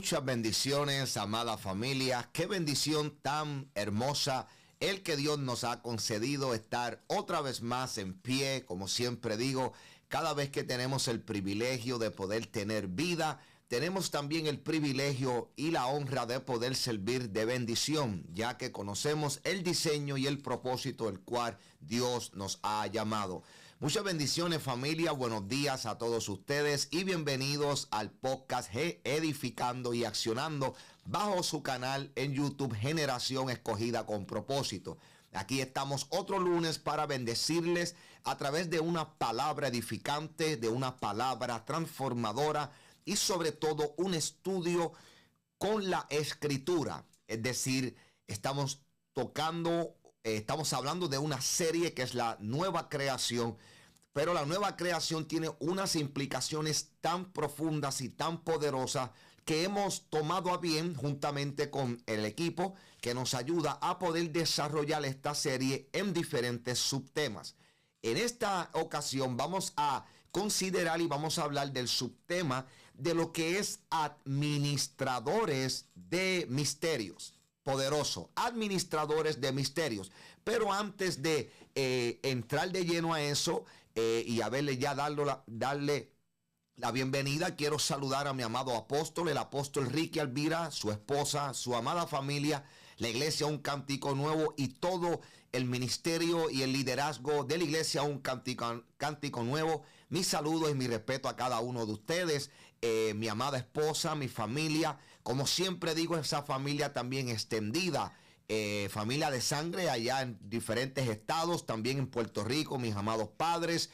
Muchas bendiciones, amada familia. Qué bendición tan hermosa el que Dios nos ha concedido estar otra vez más en pie, como siempre digo, cada vez que tenemos el privilegio de poder tener vida, tenemos también el privilegio y la honra de poder servir de bendición, ya que conocemos el diseño y el propósito del cual Dios nos ha llamado. Muchas bendiciones, familia, buenos días a todos ustedes y bienvenidos al podcast Edificando y Accionando bajo su canal en YouTube Generación Escogida con Propósito. Aquí estamos otro lunes para bendecirles a través de una palabra edificante, de una palabra transformadora y sobre todo un estudio con la Escritura. Es decir, estamos hablando de una serie que es la nueva creación, pero la nueva creación tiene unas implicaciones tan profundas y tan poderosas que hemos tomado a bien juntamente con el equipo que nos ayuda a poder desarrollar esta serie en diferentes subtemas. En esta ocasión vamos a considerar y vamos a hablar del subtema de lo que es administradores de misterios. Poderoso, administradores de misterios. Pero antes de entrar de lleno a eso y haberle ya darle la bienvenida, quiero saludar a mi amado apóstol, el apóstol Ricky Alvira, su esposa, su amada familia, la iglesia Un Cántico Nuevo y todo el ministerio y el liderazgo de la iglesia Un Cántico Nuevo. Mi saludo y mi respeto a cada uno de ustedes, mi amada esposa, mi familia, como siempre digo, esa familia también extendida, familia de sangre allá en diferentes estados, también en Puerto Rico, mis amados padres,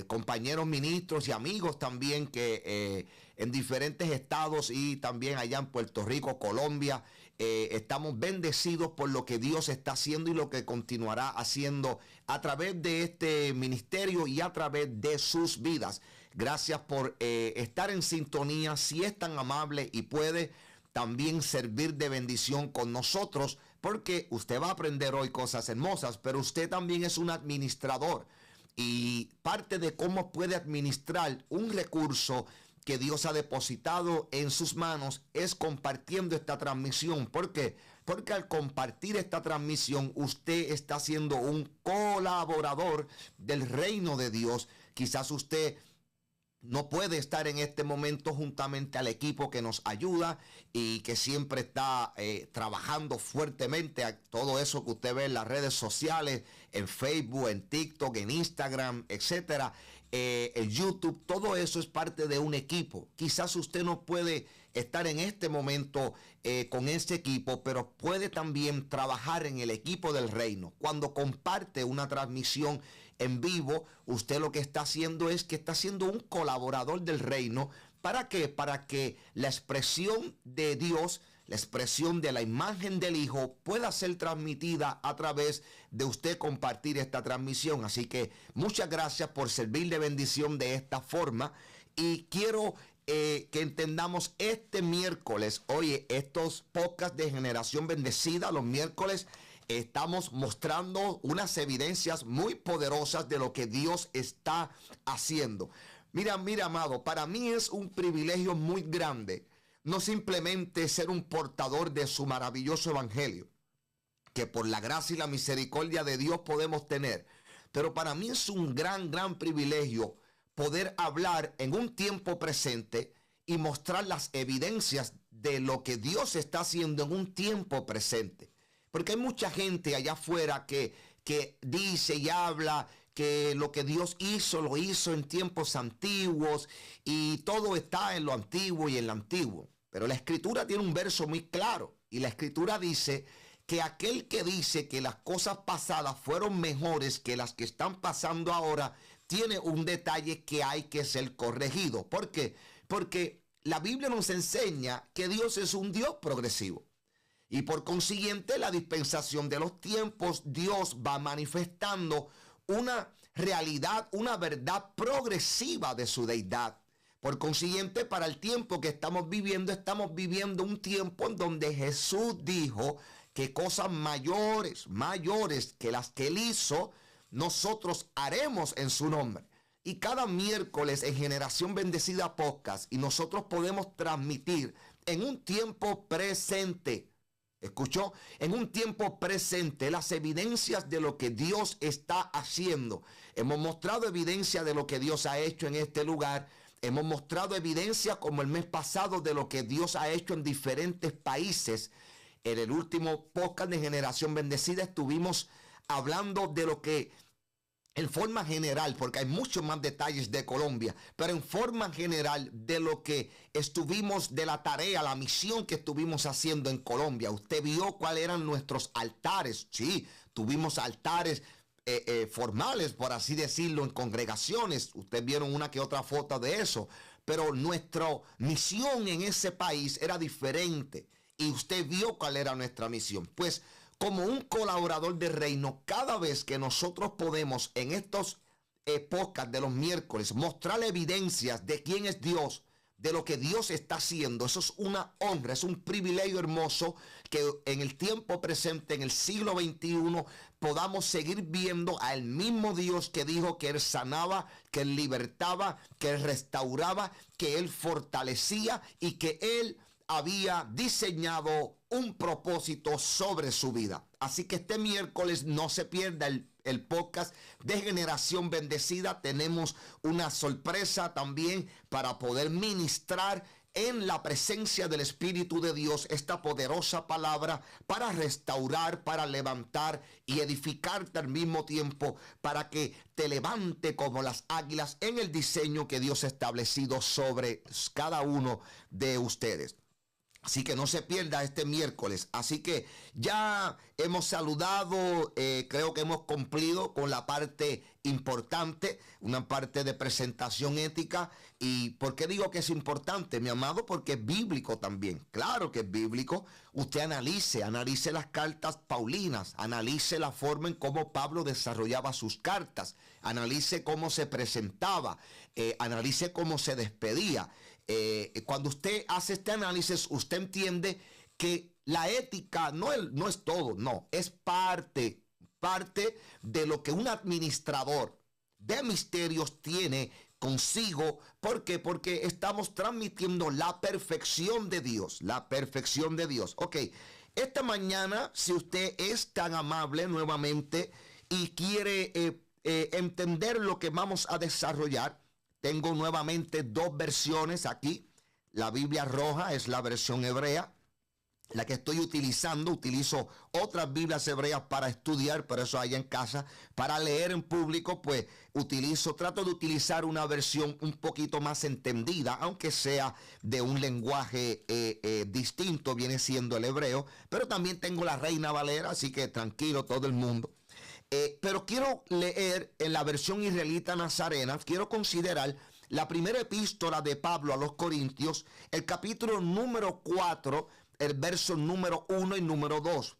compañeros ministros y amigos también que en diferentes estados y también allá en Puerto Rico, Colombia, estamos bendecidos por lo que Dios está haciendo y lo que continuará haciendo a través de este ministerio y a través de sus vidas. Gracias por estar en sintonía. Si es tan amable y puede también servir de bendición con nosotros, porque usted va a aprender hoy cosas hermosas, pero usted también es un administrador. Y parte de cómo puede administrar un recurso que Dios ha depositado en sus manos es compartiendo esta transmisión. ¿Por qué? Porque al compartir esta transmisión usted está siendo un colaborador del reino de Dios. Quizás usted no puede estar en este momento juntamente al equipo que nos ayuda y que siempre está trabajando fuertemente a todo eso que usted ve en las redes sociales, en Facebook, en TikTok, en Instagram, etcétera, en YouTube. Todo eso es parte de un equipo. Quizás usted no puede estar en este momento con ese equipo, pero puede también trabajar en el equipo del reino. Cuando comparte una transmisión en vivo, usted lo que está haciendo es que está siendo un colaborador del reino. ¿Para qué? Para que la expresión de Dios, la expresión de la imagen del Hijo pueda ser transmitida a través de usted compartir esta transmisión. Así que muchas gracias por servir de bendición de esta forma. Y quiero que entendamos este miércoles, oye, estos podcasts de Generación Bendecida, los miércoles estamos mostrando unas evidencias muy poderosas de lo que Dios está haciendo. Mira, amado, para mí es un privilegio muy grande no simplemente ser un portador de su maravilloso evangelio, que por la gracia y la misericordia de Dios podemos tener, pero para mí es un gran privilegio poder hablar en un tiempo presente y mostrar las evidencias de lo que Dios está haciendo en un tiempo presente. Porque hay mucha gente allá afuera que dice y habla que lo que Dios hizo, lo hizo en tiempos antiguos y todo está en lo antiguo y en lo antiguo. Pero la Escritura tiene un verso muy claro y la Escritura dice que aquel que dice que las cosas pasadas fueron mejores que las que están pasando ahora, tiene un detalle que hay que ser corregido. ¿Por qué? Porque la Biblia nos enseña que Dios es un Dios progresivo. Y por consiguiente, la dispensación de los tiempos, Dios va manifestando una realidad, una verdad progresiva de su deidad. Por consiguiente, para el tiempo que estamos viviendo un tiempo en donde Jesús dijo que cosas mayores que las que Él hizo, nosotros haremos en su nombre. Y cada miércoles en Generación Bendecida Podcast, y nosotros podemos transmitir en un tiempo presente. ¿Escuchó? En un tiempo presente, las evidencias de lo que Dios está haciendo. Hemos mostrado evidencia de lo que Dios ha hecho en este lugar. Hemos mostrado evidencia como el mes pasado de lo que Dios ha hecho en diferentes países. En el último podcast de Generación Bendecida estuvimos hablando de lo que en forma general, porque hay muchos más detalles de Colombia, pero en forma general de lo que estuvimos, de la tarea, la misión que estuvimos haciendo en Colombia. Usted vio cuáles eran nuestros altares. Sí, tuvimos altares formales, por así decirlo, en congregaciones. Ustedes vieron una que otra foto de eso, pero nuestra misión en ese país era diferente. Y usted vio cuál era nuestra misión. Pues, como un colaborador del reino, cada vez que nosotros podemos en estos podcasts de los miércoles mostrar evidencias de quién es Dios, de lo que Dios está haciendo. Eso es una honra, es un privilegio hermoso que en el tiempo presente, en el siglo XXI, podamos seguir viendo al mismo Dios que dijo que Él sanaba, que Él libertaba, que Él restauraba, que Él fortalecía y que Él había diseñado un propósito sobre su vida. Así que este miércoles no se pierda el podcast de Generación Bendecida. Tenemos una sorpresa también para poder ministrar en la presencia del Espíritu de Dios esta poderosa palabra para restaurar, para levantar y edificarte al mismo tiempo, para que te levante como las águilas en el diseño que Dios ha establecido sobre cada uno de ustedes. Así que no se pierda este miércoles. Así que ya hemos saludado, creo que hemos cumplido con la parte importante, una parte de presentación ética. ¿Y por qué digo que es importante, mi amado? Porque es bíblico también. Claro que es bíblico. Usted analice las cartas paulinas, analice la forma en cómo Pablo desarrollaba sus cartas, analice cómo se presentaba, analice cómo se despedía. Cuando usted hace este análisis, usted entiende que la ética no es todo, no, es parte de lo que un administrador de misterios tiene consigo. ¿Por qué? Porque estamos transmitiendo la perfección de Dios, Ok, esta mañana, si usted es tan amable nuevamente y quiere entender lo que vamos a desarrollar, tengo nuevamente dos versiones aquí. La Biblia roja es la versión hebrea, la que estoy utilizando. Utilizo otras Biblias hebreas para estudiar, pero eso allá en casa. Para leer en público, pues trato de utilizar una versión un poquito más entendida, aunque sea de un lenguaje distinto, viene siendo el hebreo. Pero también tengo la Reina Valera, así que tranquilo todo el mundo. Pero quiero leer en la versión israelita nazarena, quiero considerar la primera epístola de Pablo a los Corintios, el capítulo número 4, el verso número 1 y número 2.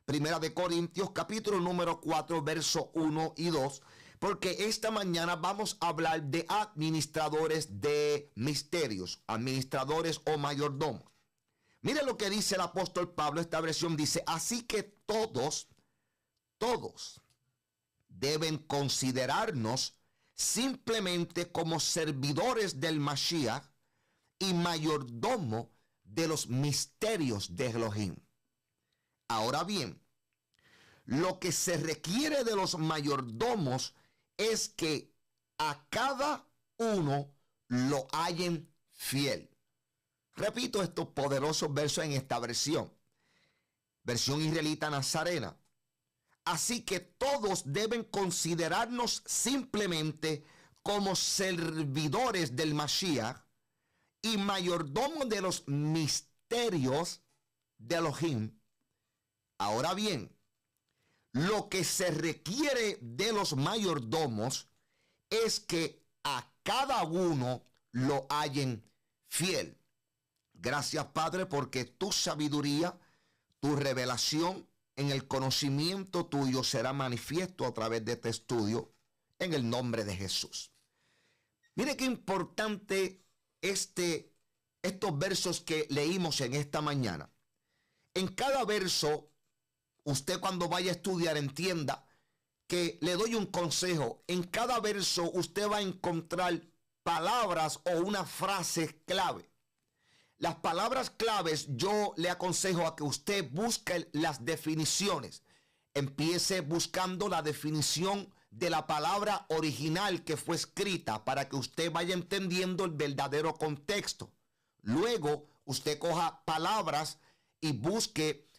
Primera de Corintios, capítulo número 4, verso 1 y 2, porque esta mañana vamos a hablar de administradores de misterios, administradores o mayordomos. Mire lo que dice el apóstol Pablo, esta versión dice: así que todos deben considerarnos simplemente como servidores del Mashiach y mayordomo de los misterios de Elohim. Ahora bien, lo que se requiere de los mayordomos es que a cada uno lo hallen fiel. Repito estos poderosos versos en esta versión israelita nazarena. Así que todos deben considerarnos simplemente como servidores del Mashiach y mayordomos de los misterios de Elohim. Ahora bien, lo que se requiere de los mayordomos es que a cada uno lo hallen fiel. Gracias, Padre, porque tu sabiduría, tu revelación en el conocimiento tuyo será manifiesto a través de este estudio, en el nombre de Jesús. Mire qué importante estos versos que leímos en esta mañana. En cada verso, usted cuando vaya a estudiar entienda que le doy un consejo. En cada verso usted va a encontrar palabras o una frase clave. Las palabras claves yo le aconsejo a que usted busque las definiciones. Empiece buscando la definición de la palabra original que fue escrita para que usted vaya entendiendo el verdadero contexto. Luego usted coja palabras y busque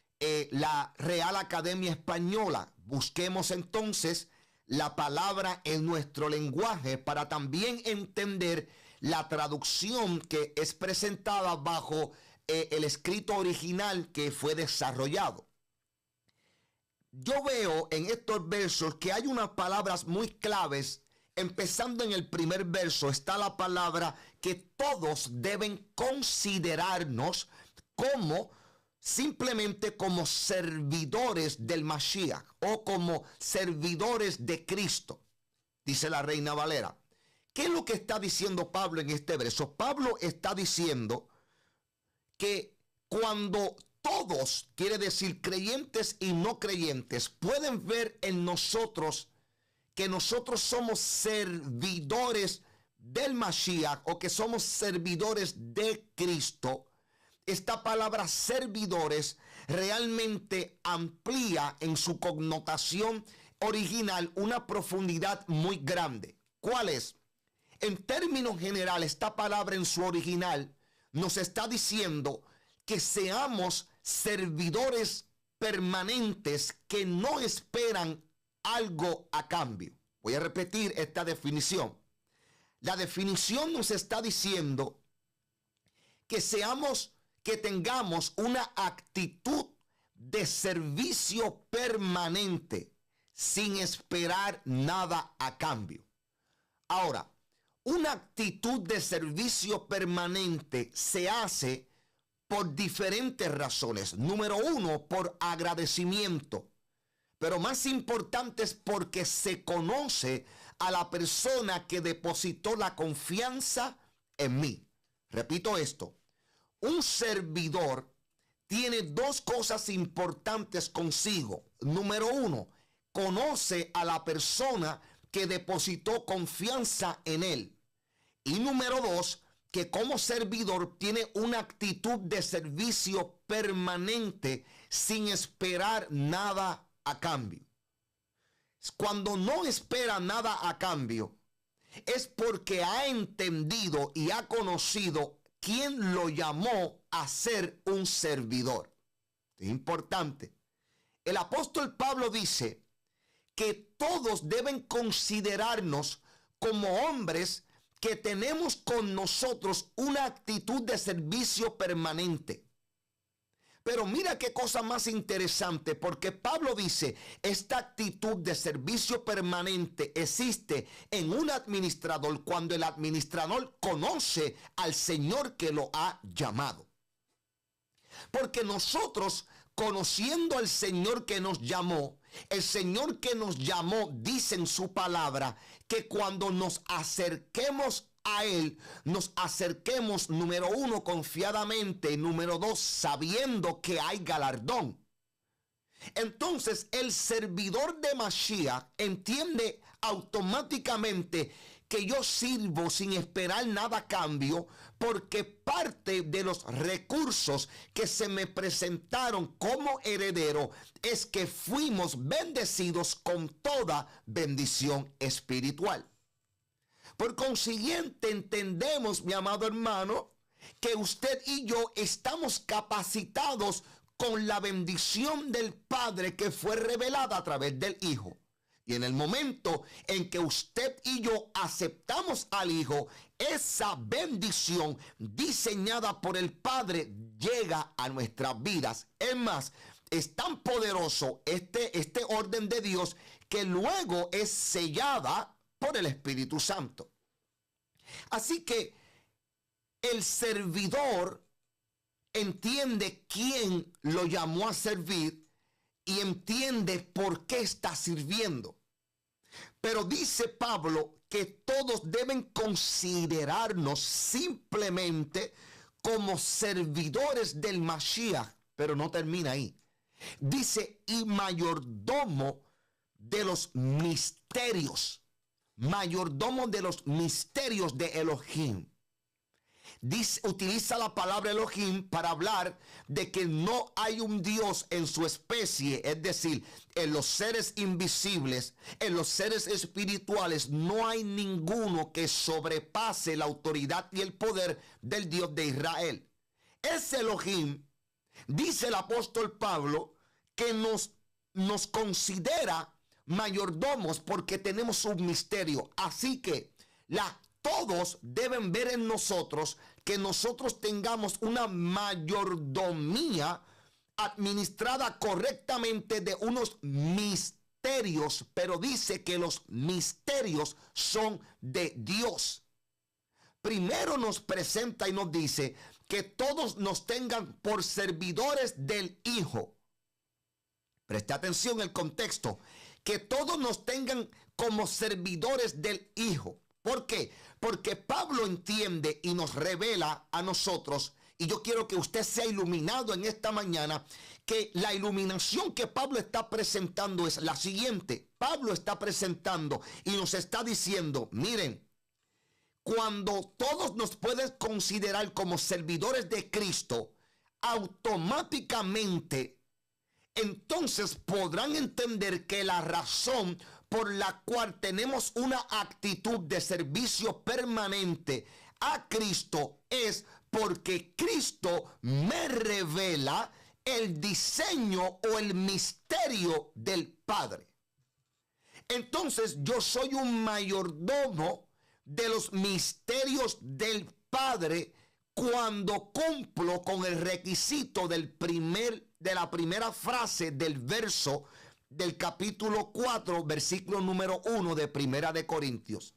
la Real Academia Española. Busquemos entonces la palabra en nuestro lenguaje para también entender la traducción que es presentada bajo el escrito original que fue desarrollado. Yo veo en estos versos que hay unas palabras muy claves. Empezando en el primer verso está la palabra que todos deben considerarnos como simplemente como servidores del Mashiach o como servidores de Cristo. Dice la Reina Valera ¿Qué es lo que está diciendo Pablo en este verso? Pablo está diciendo que cuando todos, quiere decir creyentes y no creyentes, pueden ver en nosotros que nosotros somos servidores del Mashiach o que somos servidores de Cristo, esta palabra servidores realmente amplía en su connotación original una profundidad muy grande. ¿Cuál es? En términos generales, esta palabra en su original nos está diciendo que seamos servidores permanentes que no esperan algo a cambio. Voy a repetir esta definición. La definición nos está diciendo que tengamos una actitud de servicio permanente sin esperar nada a cambio. Ahora, una actitud de servicio permanente se hace por diferentes razones. Número uno, por agradecimiento. Pero más importante es porque se conoce a la persona que depositó la confianza en mí. Repito esto. Un servidor tiene dos cosas importantes consigo. Número uno, conoce a la persona que depositó confianza en él. Y número dos, que como servidor tiene una actitud de servicio permanente sin esperar nada a cambio. Cuando no espera nada a cambio, es porque ha entendido y ha conocido quién lo llamó a ser un servidor. Es importante. El apóstol Pablo dice que todos deben considerarnos como hombres que tenemos con nosotros una actitud de servicio permanente. Pero mira qué cosa más interesante, porque Pablo dice, esta actitud de servicio permanente existe en un administrador cuando el administrador conoce al Señor que lo ha llamado. Porque nosotros, conociendo al Señor que nos llamó, el Señor que nos llamó dice en su palabra que cuando nos acerquemos a Él, nos acerquemos, número uno, confiadamente, número dos, sabiendo que hay galardón. Entonces, el servidor de Mashiach entiende automáticamente que yo sirvo sin esperar nada a cambio, porque parte de los recursos que se me presentaron como heredero es que fuimos bendecidos con toda bendición espiritual. Por consiguiente, entendemos, mi amado hermano, que usted y yo estamos capacitados con la bendición del Padre que fue revelada a través del Hijo. Y en el momento en que usted y yo aceptamos al Hijo, esa bendición diseñada por el Padre llega a nuestras vidas. Es más, es tan poderoso este orden de Dios que luego es sellada por el Espíritu Santo. Así que el servidor entiende quién lo llamó a servir y entiende por qué está sirviendo. Pero dice Pablo que todos deben considerarnos simplemente como servidores del Mashiach, pero no termina ahí. Dice, y mayordomo de los misterios. Mayordomo de los misterios de Elohim. Utiliza la palabra Elohim para hablar de que no hay un Dios en su especie, es decir, en los seres invisibles, en los seres espirituales, no hay ninguno que sobrepase la autoridad y el poder del Dios de Israel. Ese Elohim, dice el apóstol Pablo, que nos considera mayordomos porque tenemos un misterio. Así que todos deben ver en nosotros que nosotros tengamos una mayordomía administrada correctamente de unos misterios, pero dice que los misterios son de Dios. Primero nos presenta y nos dice que todos nos tengan por servidores del Hijo. Preste atención al contexto. Que todos nos tengan como servidores del Hijo. ¿Por qué? Porque Pablo entiende y nos revela a nosotros, y yo quiero que usted sea iluminado en esta mañana, que la iluminación que Pablo está presentando es la siguiente. Pablo está presentando y nos está diciendo, miren, cuando todos nos pueden considerar como servidores de Cristo, automáticamente entonces podrán entender que la razón por la cual tenemos una actitud de servicio permanente a Cristo es porque Cristo me revela el diseño o el misterio del Padre. Entonces yo soy un mayordomo de los misterios del Padre cuando cumplo con el requisito de la primera frase del verso del capítulo 4, versículo número 1 de Primera de Corintios.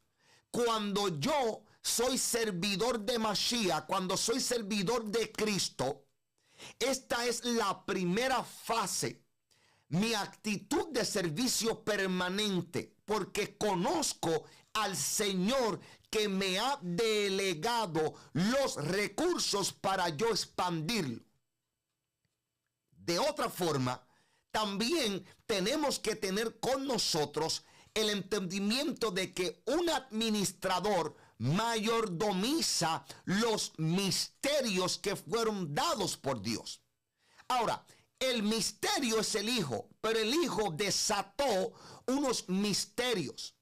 Cuando yo soy servidor de Mashiach, cuando soy servidor de Cristo, esta es la primera fase, mi actitud de servicio permanente, porque conozco al Señor que me ha delegado los recursos para yo expandirlo. De otra forma, también tenemos que tener con nosotros el entendimiento de que un administrador mayordomiza los misterios que fueron dados por Dios. Ahora, el misterio es el Hijo, pero el Hijo desató unos misterios.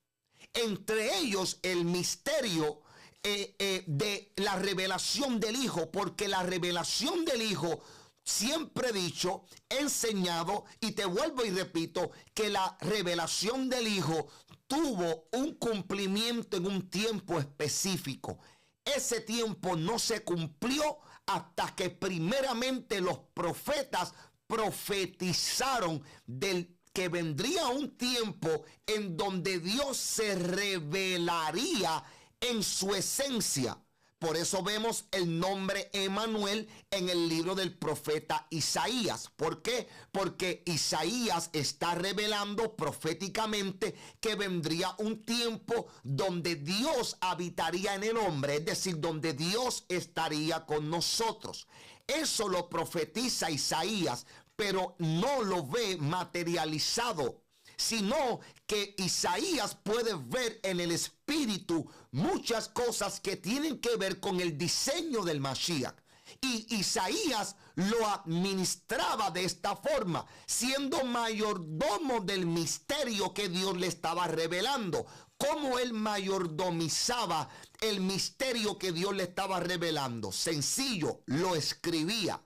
Entre ellos el misterio de la revelación del Hijo, porque la revelación del Hijo, siempre he dicho, he enseñado y te vuelvo y repito que la revelación del Hijo tuvo un cumplimiento en un tiempo específico. Ese tiempo no se cumplió hasta que primeramente los profetas profetizaron del que vendría un tiempo en donde Dios se revelaría en su esencia. Por eso vemos el nombre Emanuel en el libro del profeta Isaías. ¿Por qué? Porque Isaías está revelando proféticamente que vendría un tiempo donde Dios habitaría en el hombre, es decir, donde Dios estaría con nosotros. Eso lo profetiza Isaías, pero no lo ve materializado, sino que Isaías puede ver en el espíritu muchas cosas que tienen que ver con el diseño del Mashiach. Y Isaías lo administraba de esta forma, siendo mayordomo del misterio que Dios le estaba revelando. ¿Cómo él mayordomizaba el misterio que Dios le estaba revelando? Sencillo, lo escribía.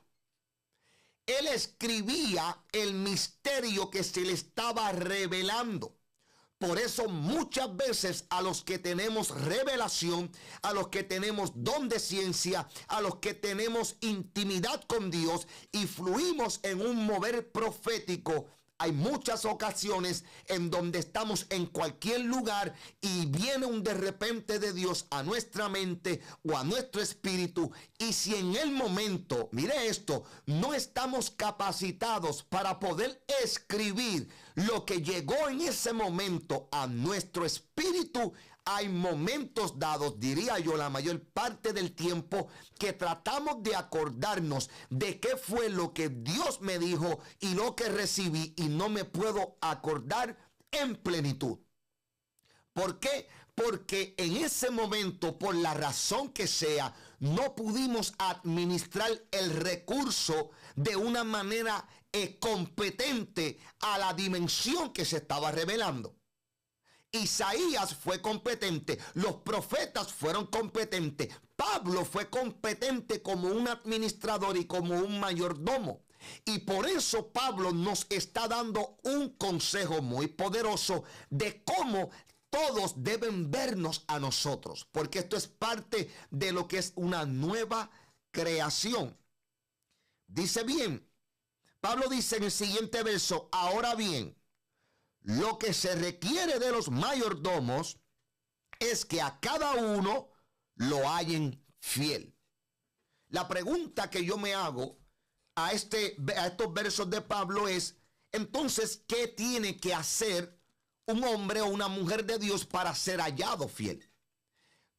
Él escribía el misterio que se le estaba revelando. Por eso muchas veces a los que tenemos revelación, a los que tenemos don de ciencia, a los que tenemos intimidad con Dios y fluimos en un mover profético, hay muchas ocasiones en donde estamos en cualquier lugar y viene un de repente de Dios a nuestra mente o a nuestro espíritu. Y si en el momento, mire esto, no estamos capacitados para poder escribir lo que llegó en ese momento a nuestro espíritu, hay momentos dados, diría yo, la mayor parte del tiempo, que tratamos de acordarnos de qué fue lo que Dios me dijo y lo que recibí, y no me puedo acordar en plenitud. ¿Por qué? Porque en ese momento, por la razón que sea, no pudimos administrar el recurso de una manera competente a la dimensión que se estaba revelando. Isaías fue competente, los profetas fueron competentes, Pablo fue competente como un administrador y como un mayordomo. Y por eso Pablo nos está dando un consejo muy poderoso de cómo todos deben vernos a nosotros, porque esto es parte de lo que es una nueva creación. Dice bien, Pablo dice en el siguiente verso, ahora bien, lo que se requiere de los mayordomos es que a cada uno lo hallen fiel. La pregunta que yo me hago a estos versos de Pablo es, entonces, ¿qué tiene que hacer un hombre o una mujer de Dios para ser hallado fiel?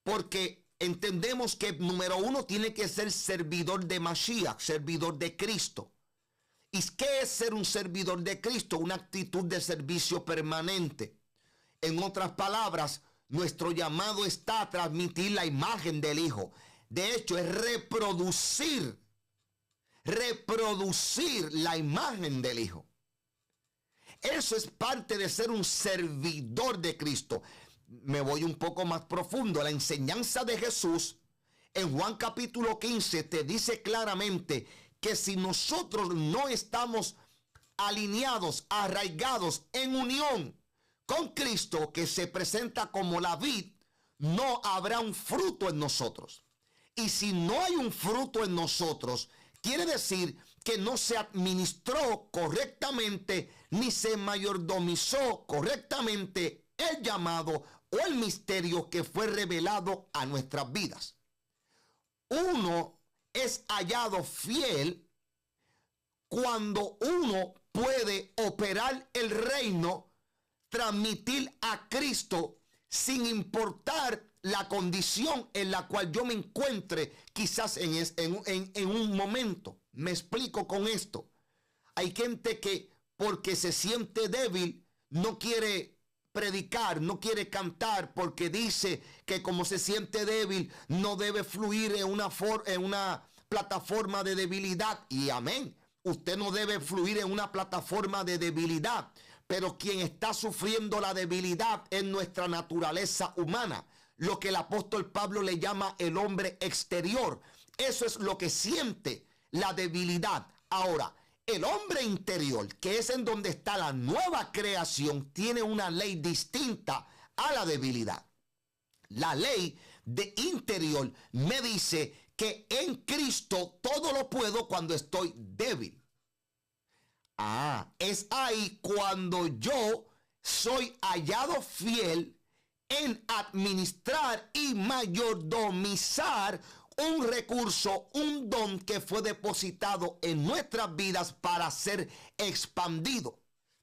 porque entendemos que número uno tiene que ser servidor de Mashiach, servidor de Cristo. ¿Y qué es ser un servidor de Cristo? Una actitud de servicio permanente. En otras palabras, nuestro llamado está a transmitir la imagen del Hijo. De hecho, es reproducir la imagen del Hijo. Eso es parte de ser un servidor de Cristo. Me voy un poco más profundo. La enseñanza de Jesús en Juan capítulo 15 te dice claramente que si nosotros no estamos alineados, arraigados en unión con Cristo, que se presenta como la vid, no habrá un fruto en nosotros. Y si no hay un fruto en nosotros, quiere decir que no se administró correctamente ni se mayordomizó correctamente el llamado o el misterio que fue revelado a nuestras vidas. Uno es hallado fiel cuando uno puede operar el reino, transmitir a Cristo sin importar la condición en la cual yo me encuentre quizás en un momento. Me explico con esto. Hay gente que porque se siente débil no quiere predicar, no quiere cantar, porque dice que como se siente débil no debe fluir en una plataforma de debilidad. Y amén, usted no debe fluir en una plataforma de debilidad, pero quien está sufriendo la debilidad es nuestra naturaleza humana, lo que el apóstol Pablo le llama el hombre exterior. Eso es lo que siente la debilidad. Ahora, el hombre interior, que es en donde está la nueva creación, tiene una ley distinta a la debilidad. La ley de interior me dice que en Cristo todo lo puedo cuando estoy débil. Es ahí cuando yo soy hallado fiel en administrar y mayordomizar un recurso, un don que fue depositado en nuestras vidas para ser expandido.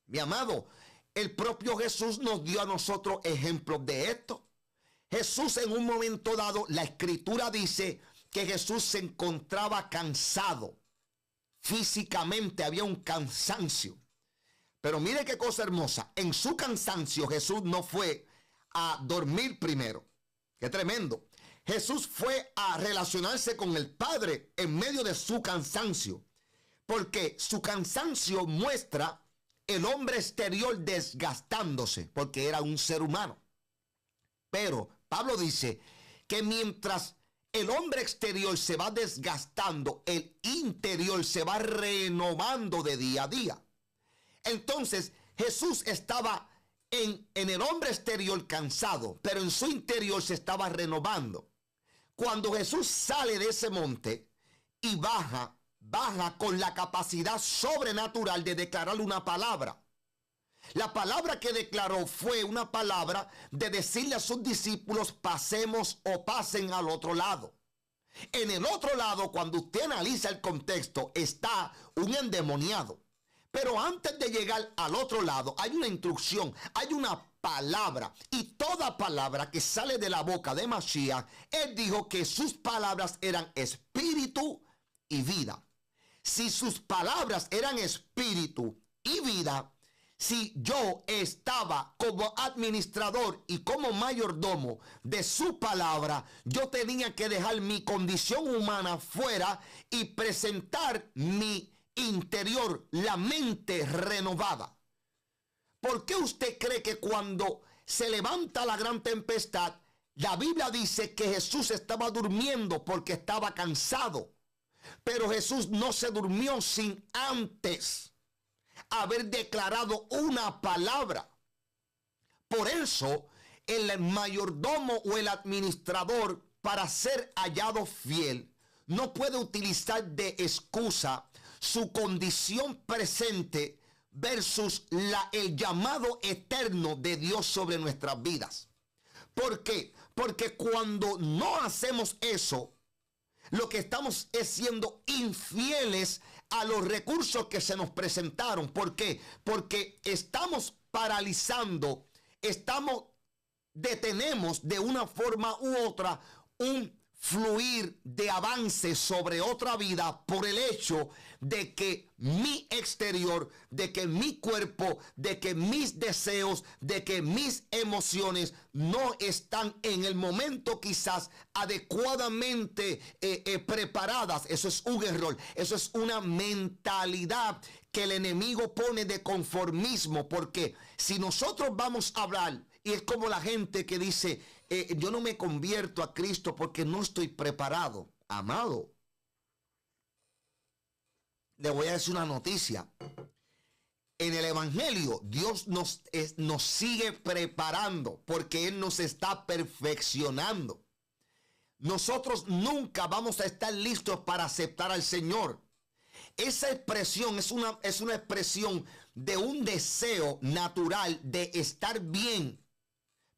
Mi amado, el propio Jesús nos dio a nosotros ejemplos de esto. Jesús en un momento dado, la escritura dice que Jesús se encontraba cansado. Físicamente había un cansancio. Pero mire qué cosa hermosa. En su cansancio Jesús no fue a dormir primero. Qué tremendo. Jesús fue a relacionarse con el Padre en medio de su cansancio, porque su cansancio muestra el hombre exterior desgastándose, porque era un ser humano. Pero Pablo dice que mientras el hombre exterior se va desgastando, el interior se va renovando de día a día. Entonces Jesús estaba en el hombre exterior cansado, pero en su interior se estaba renovando. Cuando Jesús sale de ese monte y baja con la capacidad sobrenatural de declarar una palabra. La palabra que declaró fue una palabra de decirle a sus discípulos: pasemos o pasen al otro lado. En el otro lado, cuando usted analiza el contexto, está un endemoniado. Pero antes de llegar al otro lado hay una instrucción, hay una palabra, y toda palabra que sale de la boca de Mashiach, él dijo que sus palabras eran espíritu y vida. Si sus palabras eran espíritu y vida, si yo estaba como administrador y como mayordomo de su palabra, yo tenía que dejar mi condición humana fuera y presentar mi interior, la mente renovada. ¿Por qué usted cree que cuando se levanta la gran tempestad, la Biblia dice que Jesús estaba durmiendo porque estaba cansado? Pero Jesús no se durmió sin antes haber declarado una palabra. Por eso el mayordomo o el administrador, para ser hallado fiel, no puede utilizar de excusa su condición presente versus el llamado eterno de Dios sobre nuestras vidas. ¿Por qué? Porque cuando no hacemos eso, lo que estamos es siendo infieles a los recursos que se nos presentaron. ¿Por qué? Porque estamos paralizando, estamos detenemos de una forma u otra un fluir de avance sobre otra vida por el hecho de que mi exterior, de que mi cuerpo, de que mis deseos, de que mis emociones no están en el momento quizás adecuadamente preparadas. Eso es un error. Eso es una mentalidad que el enemigo pone de conformismo, porque si nosotros vamos a hablar, y es como la gente que dice, yo no me convierto a Cristo porque no estoy preparado. Amado, le voy a decir una noticia. En el Evangelio, Dios nos sigue preparando porque Él nos está perfeccionando. Nosotros nunca vamos a estar listos para aceptar al Señor. Esa expresión es una expresión de un deseo natural de estar bien.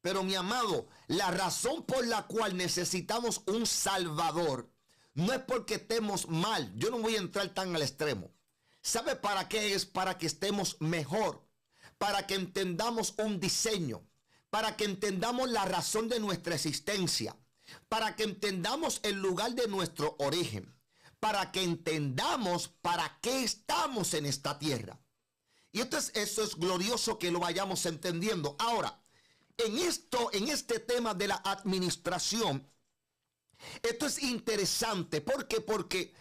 Pero mi amado, la razón por la cual necesitamos un Salvador no es porque estemos mal. Yo no voy a entrar tan al extremo. ¿Sabe para qué es? Para que estemos mejor, para que entendamos un diseño, para que entendamos la razón de nuestra existencia, para que entendamos el lugar de nuestro origen, para que entendamos para qué estamos en esta tierra. Y eso es glorioso que lo vayamos entendiendo. Ahora, en este tema de la administración, esto es interesante. ¿Por qué? Porque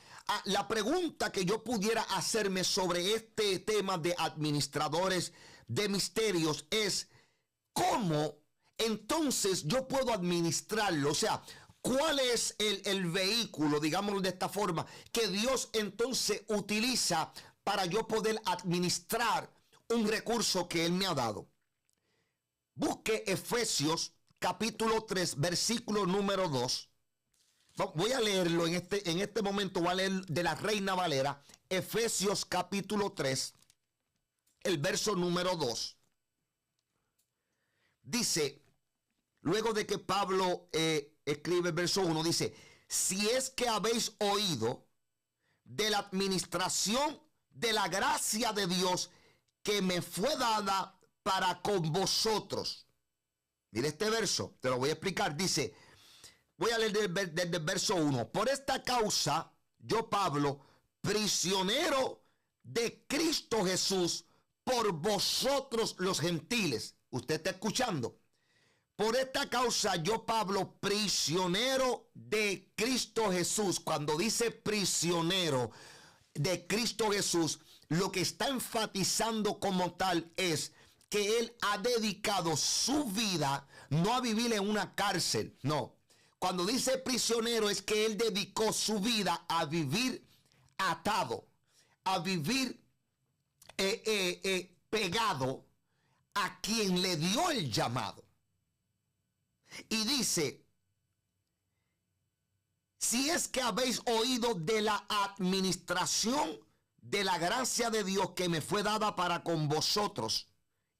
la pregunta que yo pudiera hacerme sobre este tema de administradores de misterios es, ¿cómo entonces yo puedo administrarlo? O sea, ¿cuál es el vehículo, digámoslo de esta forma, que Dios entonces utiliza para yo poder administrar un recurso que Él me ha dado? Busque Efesios capítulo 3, versículo número 2. Voy a leerlo en este momento, voy a leer de la Reina Valera. Efesios capítulo 3, el verso número 2. Dice, luego de que Pablo escribe el verso 1, dice, si es que habéis oído de la administración de la gracia de Dios que me fue dada para con vosotros. Mire este verso, te lo voy a explicar. Dice, voy a leer desde el verso 1. Por esta causa, yo Pablo, prisionero de Cristo Jesús, por vosotros los gentiles. ¿Usted está escuchando? Por esta causa, yo Pablo, prisionero de Cristo Jesús. Cuando dice prisionero de Cristo Jesús, lo que está enfatizando como tal es que Él ha dedicado su vida no a vivir en una cárcel, no. Cuando dice prisionero es que Él dedicó su vida a vivir atado, a vivir pegado a quien le dio el llamado. Y dice, si es que habéis oído de la administración de la gracia de Dios que me fue dada para con vosotros,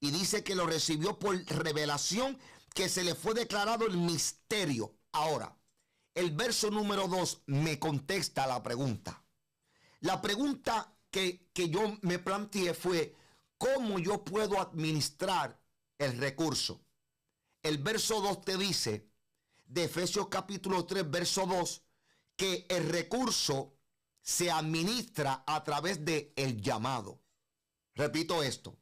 y dice que lo recibió por revelación, que se le fue declarado el misterio. Ahora, el verso número 2 me contesta la pregunta. La pregunta que yo me planteé fue, ¿cómo yo puedo administrar el recurso? El verso 2 te dice, de Efesios capítulo 3, verso 2, que el recurso se administra a través de el llamado. Repito esto.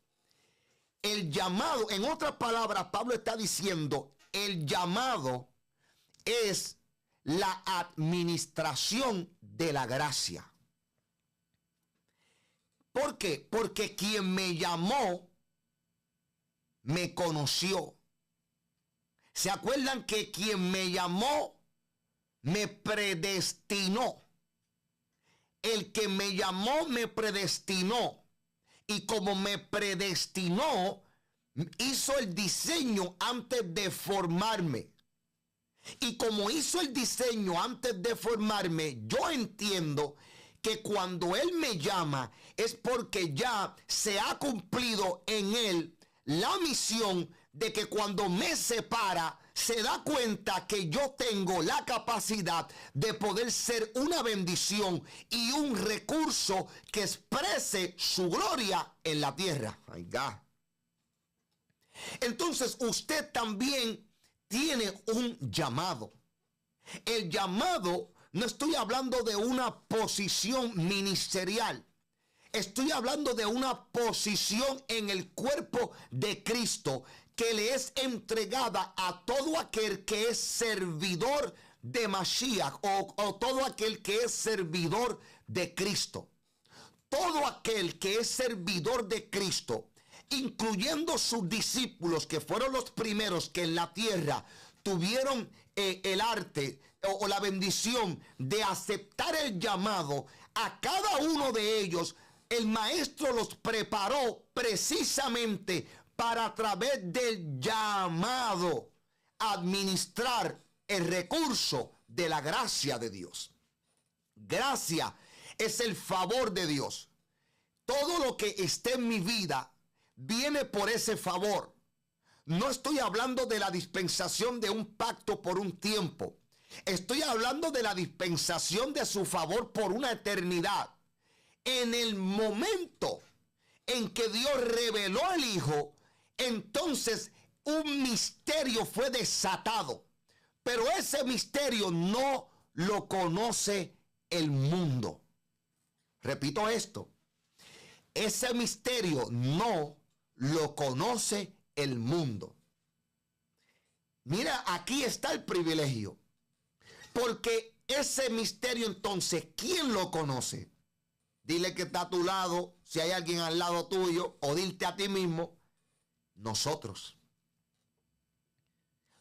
El llamado, en otras palabras, Pablo está diciendo, el llamado es la administración de la gracia. ¿Por qué? Porque quien me llamó, me conoció. ¿Se acuerdan que quien me llamó, me predestinó? El que me llamó, me predestinó. Y como me predestinó, hizo el diseño antes de formarme. Y como hizo el diseño antes de formarme, yo entiendo que cuando Él me llama es porque ya se ha cumplido en Él la misión de que cuando me separa, se da cuenta que yo tengo la capacidad de poder ser una bendición y un recurso que exprese su gloria en la tierra. Entonces usted también tiene un llamado. El llamado, no estoy hablando de una posición ministerial. Estoy hablando de una posición en el cuerpo de Cristo que le es entregada a todo aquel que es servidor de Mashiach o todo aquel que es servidor de Cristo. Todo aquel que es servidor de Cristo, incluyendo sus discípulos, que fueron los primeros que en la tierra tuvieron el arte o la bendición de aceptar el llamado, a cada uno de ellos el maestro los preparó precisamente para, a través del llamado, administrar el recurso de la gracia de Dios. Gracia es el favor de Dios. Todo lo que esté en mi vida viene por ese favor. No estoy hablando de la dispensación de un pacto por un tiempo. Estoy hablando de la dispensación de su favor por una eternidad. En el momento en que Dios reveló al Hijo, entonces un misterio fue desatado. Pero ese misterio no lo conoce el mundo. Repito esto. Ese misterio no lo conoce el mundo. Mira, aquí está el privilegio. Porque ese misterio entonces, ¿quién lo conoce? Dile que está a tu lado, si hay alguien al lado tuyo, o dilte a ti mismo, nosotros.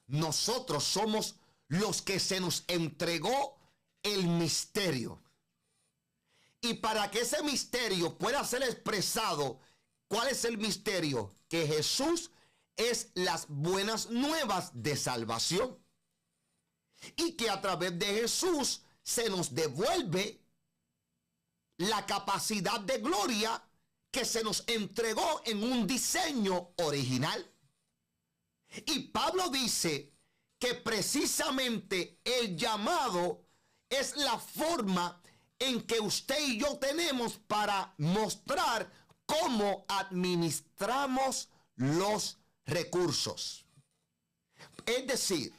Nosotros somos los que se nos entregó el misterio. Y para que ese misterio pueda ser expresado, ¿cuál es el misterio? Que Jesús es las buenas nuevas de salvación. Y que a través de Jesús se nos devuelve la capacidad de gloria que se nos entregó en un diseño original. Y Pablo dice que precisamente el llamado es la forma en que usted y yo tenemos para mostrar cómo administramos los recursos. Es decir,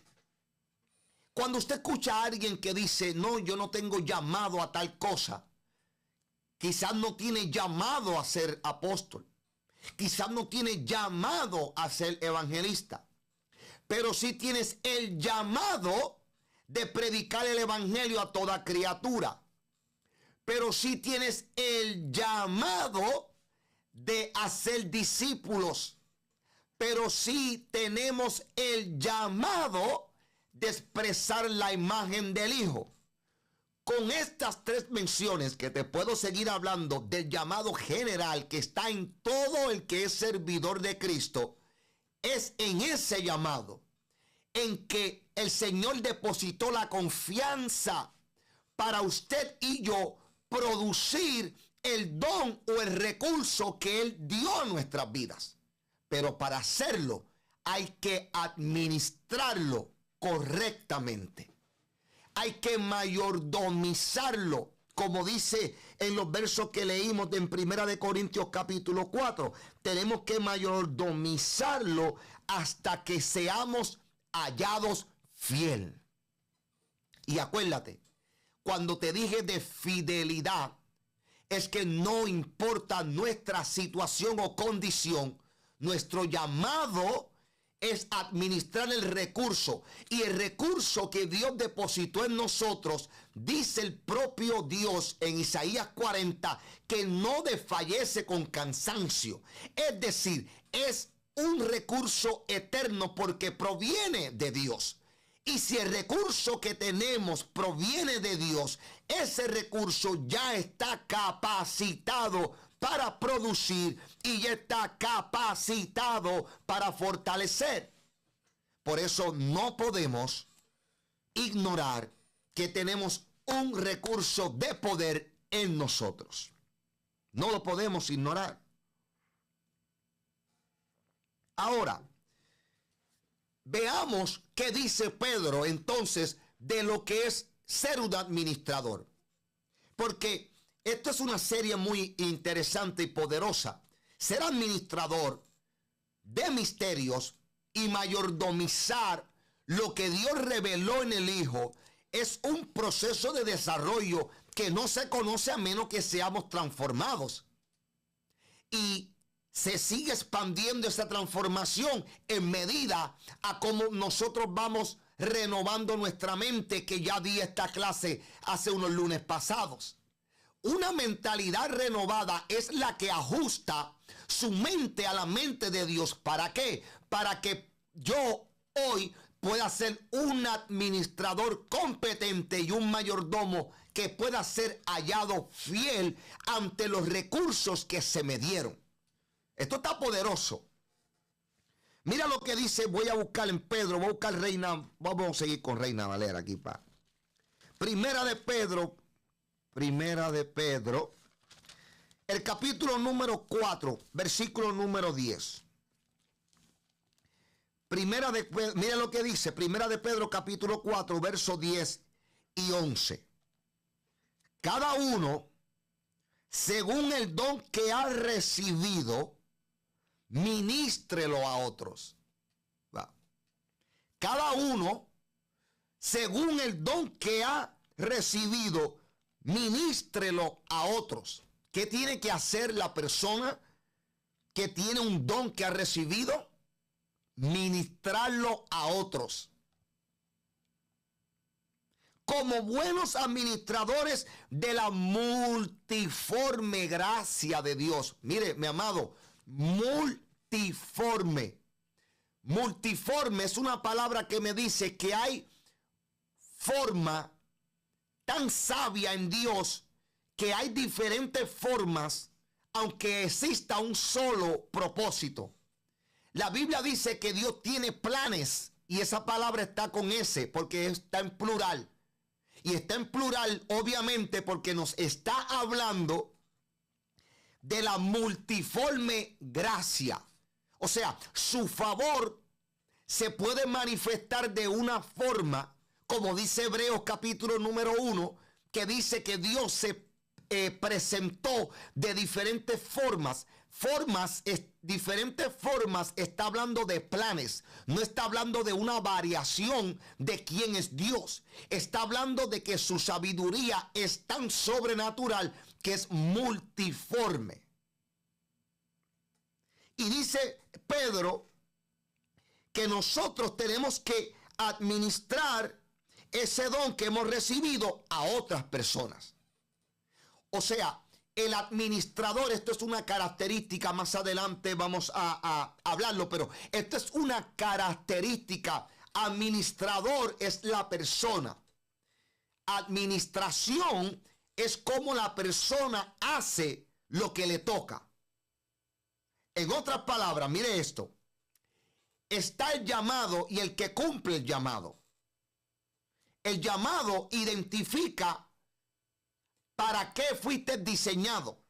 cuando usted escucha a alguien que dice, no, yo no tengo llamado a tal cosa, quizás no tiene llamado a ser apóstol, quizás no tiene llamado a ser evangelista, pero sí tienes el llamado de predicar el evangelio a toda criatura. Pero sí tienes el llamado de hacer discípulos. Pero sí tenemos el llamado de expresar la imagen del Hijo. Con estas tres menciones que te puedo seguir hablando del llamado general que está en todo el que es servidor de Cristo, es en ese llamado en que el Señor depositó la confianza para usted y yo producir el don o el recurso que Él dio a nuestras vidas. Pero para hacerlo hay que administrarlo correctamente. Hay que mayordomizarlo, como dice en los versos que leímos en 1 Corintios capítulo 4. Tenemos que mayordomizarlo hasta que seamos hallados fiel. Y acuérdate, cuando te dije de fidelidad, es que no importa nuestra situación o condición, nuestro llamado es administrar el recurso. Y el recurso que Dios depositó en nosotros, dice el propio Dios en Isaías 40, que no desfallece con cansancio. Es decir, es un recurso eterno porque proviene de Dios. Y si el recurso que tenemos proviene de Dios, ese recurso ya está capacitado para producir y ya está capacitado para fortalecer. Por eso no podemos ignorar que tenemos un recurso de poder en nosotros. No lo podemos ignorar. Ahora, veamos qué dice Pedro entonces de lo que es ser un administrador. Porque esto es una serie muy interesante y poderosa. Ser administrador de misterios y mayordomizar lo que Dios reveló en el Hijo es un proceso de desarrollo que no se conoce a menos que seamos transformados. Y se sigue expandiendo esa transformación en medida a cómo nosotros vamos renovando nuestra mente, que ya di esta clase hace unos lunes pasados. Una mentalidad renovada es la que ajusta su mente a la mente de Dios. ¿Para qué? Para que yo hoy pueda ser un administrador competente y un mayordomo que pueda ser hallado fiel ante los recursos que se me dieron. Esto está poderoso. Mira lo que dice, voy a buscar en Pedro, voy a buscar Reina, vamos a seguir con Reina Valera aquí, pa. Primera de Pedro, el capítulo número 4, versículo número 10. Mira lo que dice, Primera de Pedro, capítulo 4, versos 10 y 11. Cada uno, según el don que ha recibido, ministrelo a otros. Cada uno, según el don que ha recibido, ministrelo a otros. ¿Qué tiene que hacer la persona que tiene un don que ha recibido? Ministrarlo a otros. Como buenos administradores de la multiforme gracia de Dios. Mire, mi amado, multiforme. Multiforme es una palabra que me dice que hay forma tan sabia en Dios que hay diferentes formas, aunque exista un solo propósito. La Biblia dice que Dios tiene planes, y esa palabra está con S porque está en plural. Y está en plural, obviamente, porque nos está hablando de la multiforme gracia. O sea, su favor se puede manifestar de una forma, como dice Hebreos capítulo número 1, que dice que Dios se presentó de diferentes formas. Diferentes formas está hablando de planes. No está hablando de una variación de quién es Dios. Está hablando de que su sabiduría es tan sobrenatural que es multiforme. Y dice Pedro que nosotros tenemos que administrar ese don que hemos recibido a otras personas. O sea, el administrador, esto es una característica, más adelante vamos a hablarlo, pero esto es una característica. Administrador es la persona. Administración es como la persona hace lo que le toca. En otras palabras, mire esto. Está el llamado y el que cumple el llamado. El llamado identifica para qué fuiste diseñado.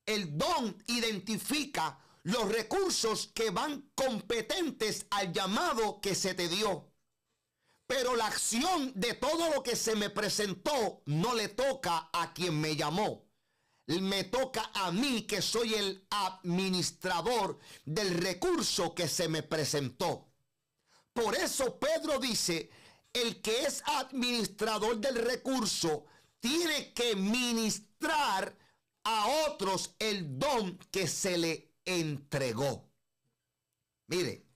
El don identifica los recursos que van competentes al llamado que se te dio. Pero la acción de todo lo que se me presentó no le toca a quien me llamó. Me toca a mí, que soy el administrador del recurso que se me presentó. Por eso Pedro dice, el que es administrador del recurso tiene que ministrar a otros el don que se le entregó. Mire,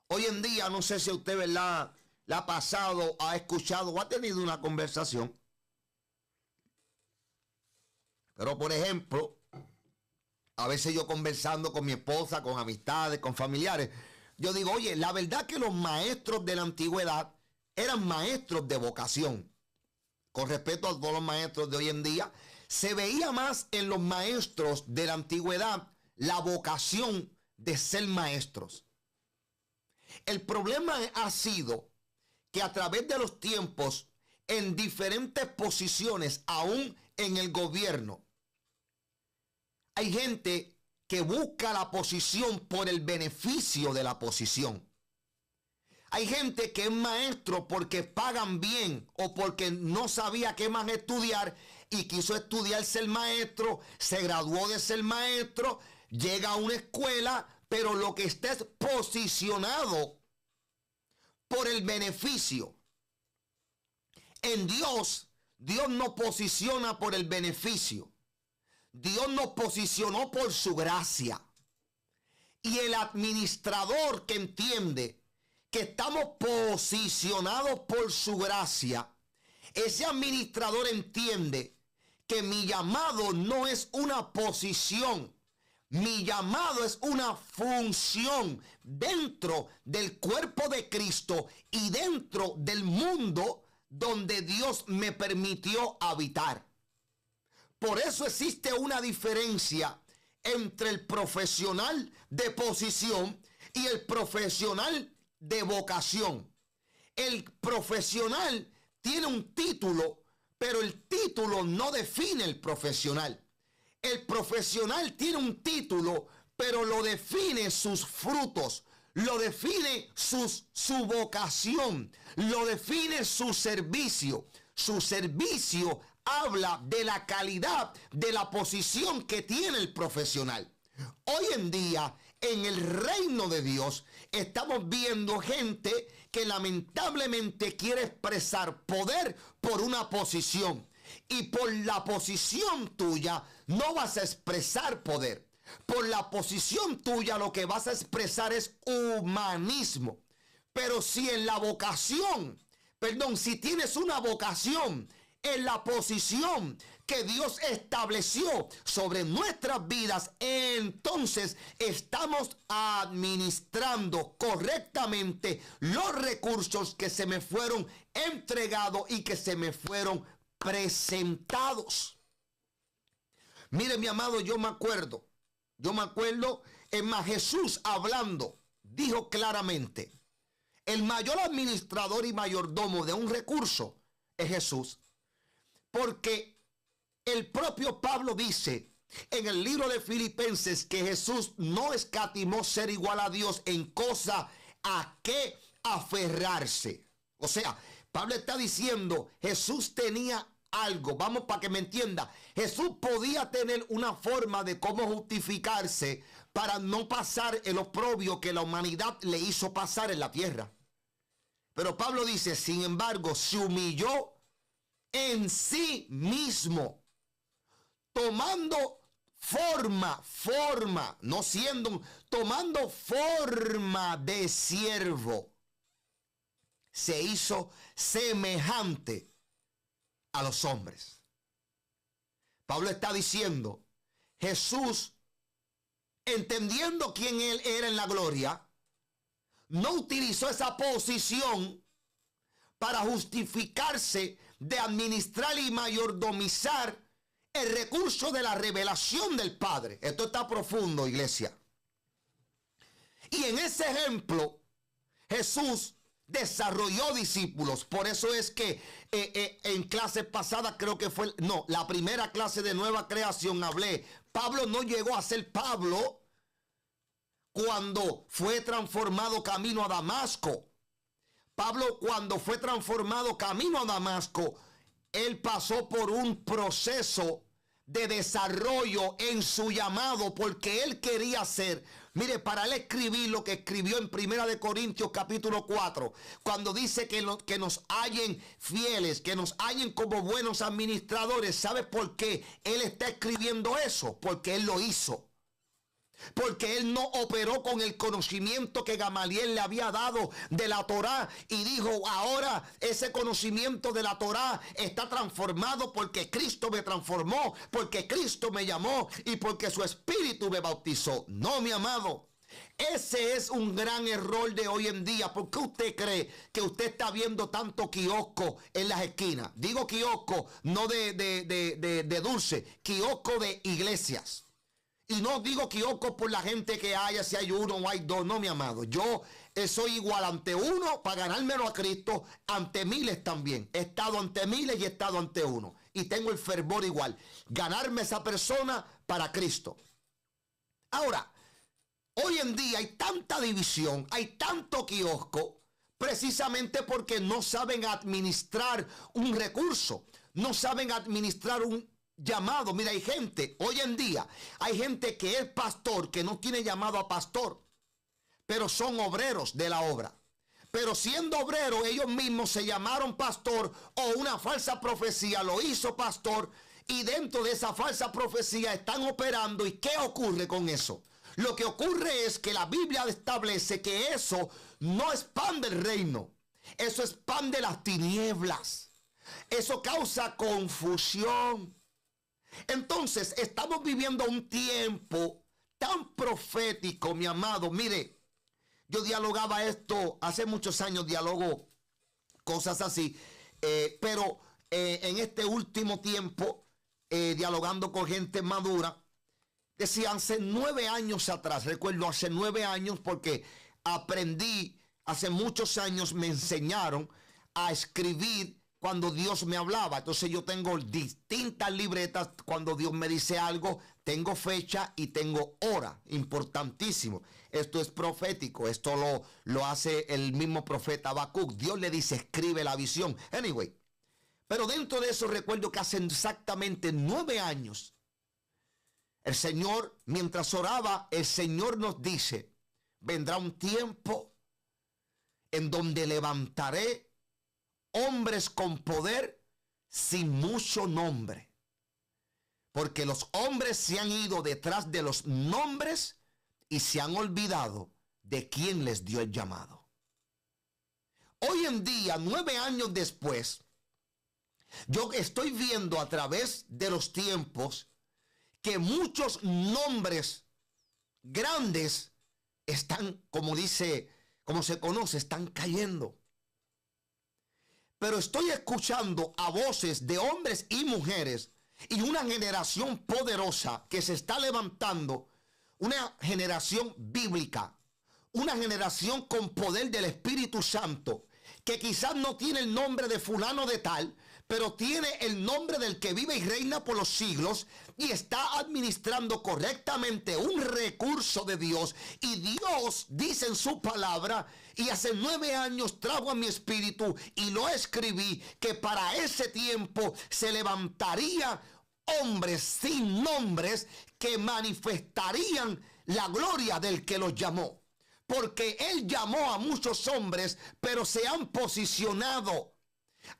hoy en día, no sé si usted, ¿verdad?, la ha pasado, ha escuchado o ha tenido una conversación. Pero, por ejemplo, a veces yo conversando con mi esposa, con amistades, con familiares, yo digo, oye, la verdad que los maestros de la antigüedad eran maestros de vocación. Con respecto a todos los maestros de hoy en día, se veía más en los maestros de la antigüedad la vocación de ser maestros. El problema ha sido que a través de los tiempos, en diferentes posiciones, aún en el gobierno, hay gente que busca la posición por el beneficio de la posición. Hay gente que es maestro porque pagan bien o porque no sabía qué más estudiar y quiso estudiar ser maestro, se graduó de ser maestro, llega a una escuela, pero lo que está es posicionado por el beneficio. En Dios, Dios nos posiciona por el beneficio. Dios nos posicionó por su gracia. Y el administrador que entiende que estamos posicionados por su gracia, ese administrador entiende que mi llamado no es una posición, mi llamado es una función dentro del cuerpo de Cristo y dentro del mundo donde Dios me permitió habitar. Por eso existe una diferencia entre el profesional de posición y el profesional de vocación. El profesional tiene un título, pero el título no define el profesional. El profesional tiene un título, pero lo define sus frutos, lo define su vocación, lo define su servicio. Su servicio habla de la calidad de la posición que tiene el profesional. Hoy en día, en el reino de Dios, estamos viendo gente que lamentablemente quiere expresar poder por una posición. Y por la posición tuya no vas a expresar poder. Por la posición tuya lo que vas a expresar es humanismo. Pero si en la vocación, si tienes una vocación en la posición que Dios estableció sobre nuestras vidas, entonces estamos administrando correctamente los recursos que se me fueron entregados y que se me fueron presentados. Mire, mi amado, yo me acuerdo, es más, Jesús hablando, dijo claramente, el mayor administrador y mayordomo de un recurso es Jesús. Porque el propio Pablo dice en el libro de Filipenses que Jesús no escatimó ser igual a Dios en cosa a que aferrarse. O sea, Pablo está diciendo, Jesús tenía algo, vamos para que me entienda, Jesús podía tener una forma de cómo justificarse para no pasar el oprobio que la humanidad le hizo pasar en la tierra. Pero Pablo dice, sin embargo, se humilló en sí mismo, tomando tomando forma de siervo, se hizo semejante a los hombres. Pablo está diciendo, Jesús, entendiendo quién él era en la gloria, no utilizó esa posición para justificarse de administrar y mayordomizar el recurso de la revelación del Padre. Esto está profundo, iglesia. Y en ese ejemplo, Jesús desarrolló discípulos. Por eso es que en clase pasada, creo que fue, la primera clase de nueva creación hablé. Pablo no llegó a ser Pablo cuando fue transformado camino a Damasco. Pablo, cuando fue transformado camino a Damasco, él pasó por un proceso de desarrollo en su llamado, porque él quería ser, mire, para él escribir lo que escribió en 1 Corintios capítulo 4, cuando dice que nos hallen fieles, que nos hallen como buenos administradores. ¿Sabe por qué él está escribiendo eso? Porque él lo hizo. Porque él no operó con el conocimiento que Gamaliel le había dado de la Torá y dijo, ahora ese conocimiento de la Torá está transformado porque Cristo me transformó, porque Cristo me llamó y porque su Espíritu me bautizó. No, mi amado, ese es un gran error de hoy en día. ¿Por qué usted cree que usted está viendo tanto kiosco en las esquinas? Digo kiosco, no de dulce, kiosco de iglesias. Y no digo kiosco por la gente que haya, si hay uno o hay dos. No, mi amado. Yo soy igual ante uno para ganármelo a Cristo, ante miles también. He estado ante miles y he estado ante uno. Y tengo el fervor igual. Ganarme esa persona para Cristo. Ahora, hoy en día hay tanta división, hay tanto kiosco, precisamente porque no saben administrar un recurso. No saben administrar un llamado. Mira, hay gente, hoy en día, hay gente que es pastor, que no tiene llamado a pastor, pero son obreros de la obra. Pero siendo obrero, ellos mismos se llamaron pastor, o una falsa profecía lo hizo pastor, y dentro de esa falsa profecía están operando. ¿Y qué ocurre con eso? Lo que ocurre es que la Biblia establece que eso no es pan del reino. Eso es pan de las tinieblas. Eso causa confusión. Entonces, estamos viviendo un tiempo tan profético, mi amado. Mire, yo dialogaba esto hace muchos años, dialogo cosas así, pero en este último tiempo, dialogando con gente madura, decía hace 9 años atrás, recuerdo hace 9 años, porque aprendí, hace muchos años me enseñaron a escribir cuando Dios me hablaba. Entonces yo tengo distintas libretas. Cuando Dios me dice algo, tengo fecha y tengo hora. Importantísimo. Esto es profético. Esto lo hace el mismo profeta Habacuc. Dios le dice, escribe la visión. Anyway, pero dentro de eso recuerdo que hace exactamente 9 años, el Señor, mientras oraba, el Señor nos dice, vendrá un tiempo en donde levantaré hombres con poder sin mucho nombre. Porque los hombres se han ido detrás de los nombres y se han olvidado de quién les dio el llamado. Hoy en día, 9 años después, yo estoy viendo a través de los tiempos que muchos nombres grandes están, como dice, como se conoce, están cayendo. Pero estoy escuchando a voces de hombres y mujeres y una generación poderosa que se está levantando, una generación bíblica, una generación con poder del Espíritu Santo, que quizás no tiene el nombre de fulano de tal, pero tiene el nombre del que vive y reina por los siglos y está administrando correctamente un recurso de Dios. Y Dios dice en su palabra, y hace 9 años trajo a mi espíritu y lo escribí, que para ese tiempo se levantaría hombres sin nombres que manifestarían la gloria del que los llamó. Porque Él llamó a muchos hombres, pero se han posicionado.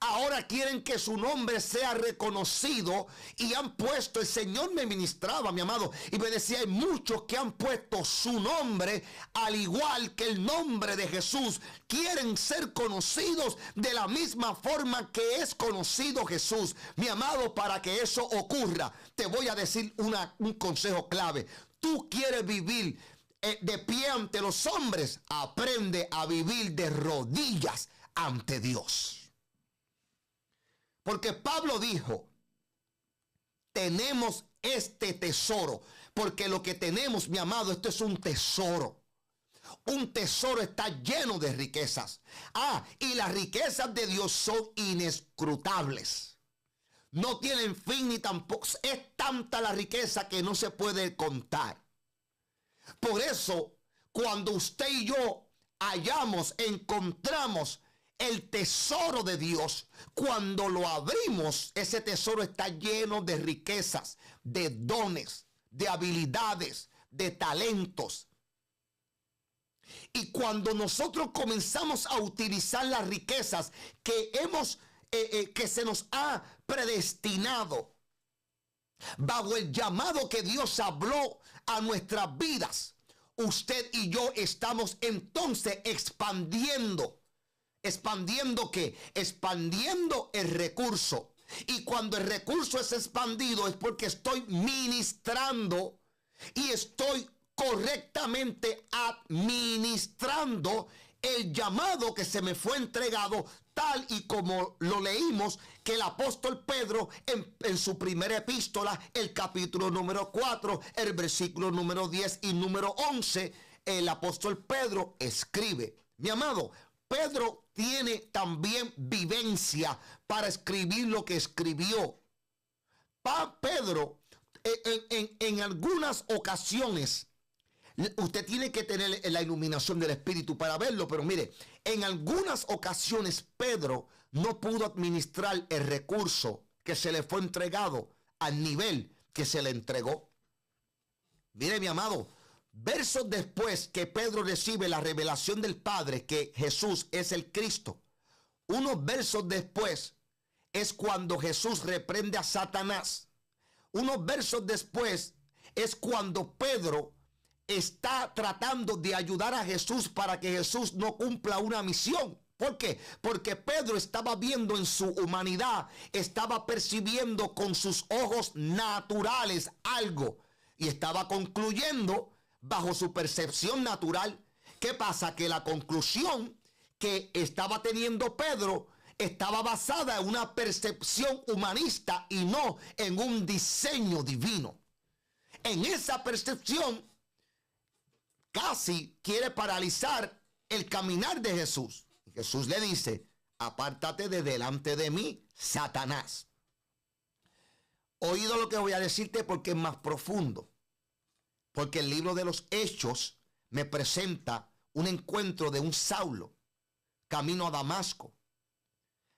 Ahora quieren que su nombre sea reconocido y han puesto, el Señor me ministraba, mi amado, y me decía, hay muchos que han puesto su nombre al igual que el nombre de Jesús. Quieren ser conocidos de la misma forma que es conocido Jesús. Mi amado, para que eso ocurra, te voy a decir un consejo clave. Tú quieres vivir de pie ante los hombres, aprende a vivir de rodillas ante Dios. Porque Pablo dijo, tenemos este tesoro, porque lo que tenemos, mi amado, esto es un tesoro. Un tesoro está lleno de riquezas. Y las riquezas de Dios son inescrutables. No tienen fin ni tampoco. Es tanta la riqueza que no se puede contar. Por eso, cuando usted y yo encontramos el tesoro de Dios, cuando lo abrimos, ese tesoro está lleno de riquezas, de dones, de habilidades, de talentos. Y cuando nosotros comenzamos a utilizar las riquezas que se nos ha predestinado bajo el llamado que Dios habló a nuestras vidas, usted y yo estamos entonces expandiendo. ¿Expandiendo qué? Expandiendo el recurso. Y cuando el recurso es expandido es porque estoy ministrando y estoy correctamente administrando el llamado que se me fue entregado, tal y como lo leímos que el apóstol Pedro en su primera epístola, el capítulo número 4, el versículo número 10 y número 11, el apóstol Pedro escribe. Mi amado, Pedro tiene también vivencia para escribir lo que escribió. Pedro, en algunas ocasiones, usted tiene que tener la iluminación del Espíritu para verlo, pero mire, en algunas ocasiones Pedro no pudo administrar el recurso que se le fue entregado al nivel que se le entregó. Mire, mi amado, versos después que Pedro recibe la revelación del Padre que Jesús es el Cristo, unos versos después es cuando Jesús reprende a Satanás. Unos versos después es cuando Pedro está tratando de ayudar a Jesús para que Jesús no cumpla una misión. ¿Por qué? Porque Pedro estaba viendo en su humanidad, estaba percibiendo con sus ojos naturales algo y estaba concluyendo bajo su percepción natural. ¿Qué pasa? Que la conclusión que estaba teniendo Pedro estaba basada en una percepción humanista y no en un diseño divino. En esa percepción casi quiere paralizar el caminar de Jesús. Jesús le dice: apártate de delante de mí, Satanás. Oído lo que voy a decirte porque es más profundo. Porque el libro de los Hechos me presenta un encuentro de un Saulo camino a Damasco.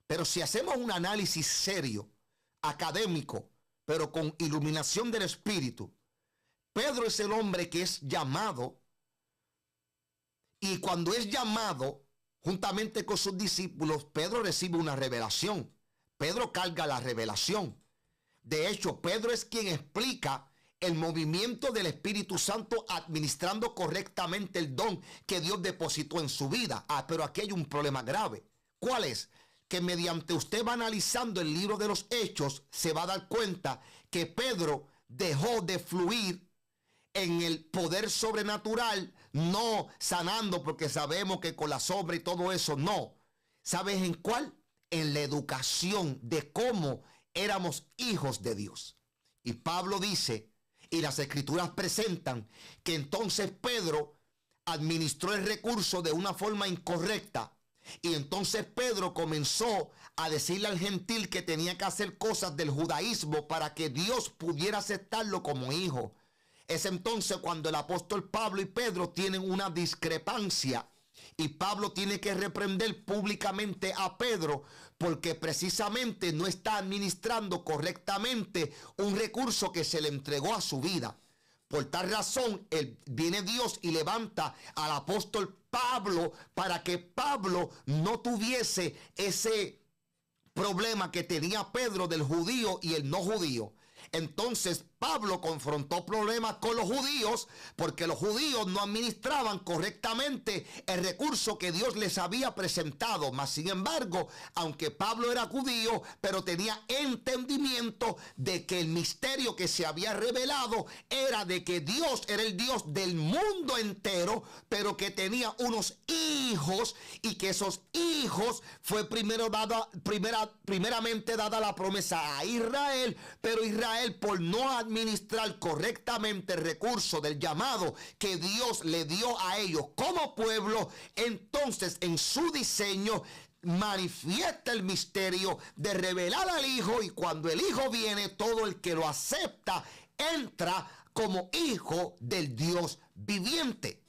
Pero si hacemos un análisis serio, académico, pero con iluminación del Espíritu, Pedro es el hombre que es llamado, y cuando es llamado, juntamente con sus discípulos, Pedro recibe una revelación. Pedro carga la revelación. De hecho, Pedro es quien explica el movimiento del Espíritu Santo administrando correctamente el don que Dios depositó en su vida. Pero aquí hay un problema grave. ¿Cuál es? Que mediante usted va analizando el libro de los Hechos, se va a dar cuenta que Pedro dejó de fluir en el poder sobrenatural, no sanando, porque sabemos que con la sombra y todo eso, no. ¿Sabes en cuál? En la educación de cómo éramos hijos de Dios. Y Pablo dice, y las escrituras presentan, que entonces Pedro administró el recurso de una forma incorrecta. Y entonces Pedro comenzó a decirle al gentil que tenía que hacer cosas del judaísmo para que Dios pudiera aceptarlo como hijo. Es entonces cuando el apóstol Pablo y Pedro tienen una discrepancia y Pablo tiene que reprender públicamente a Pedro porque precisamente no está administrando correctamente un recurso que se le entregó a su vida. Por tal razón, viene Dios y levanta al apóstol Pablo para que Pablo no tuviese ese problema que tenía Pedro del judío y el no judío. Entonces Pablo confrontó problemas con los judíos porque los judíos no administraban correctamente el recurso que Dios les había presentado. Mas sin embargo, aunque Pablo era judío, pero tenía entendimiento de que el misterio que se había revelado era de que Dios era el Dios del mundo entero, pero que tenía unos hijos y que esos hijos fue primeramente dada la promesa a Israel, pero Israel, por no administrar correctamente el recurso del llamado que Dios le dio a ellos como pueblo, entonces en su diseño manifiesta el misterio de revelar al Hijo, y cuando el Hijo viene, todo el que lo acepta entra como hijo del Dios viviente.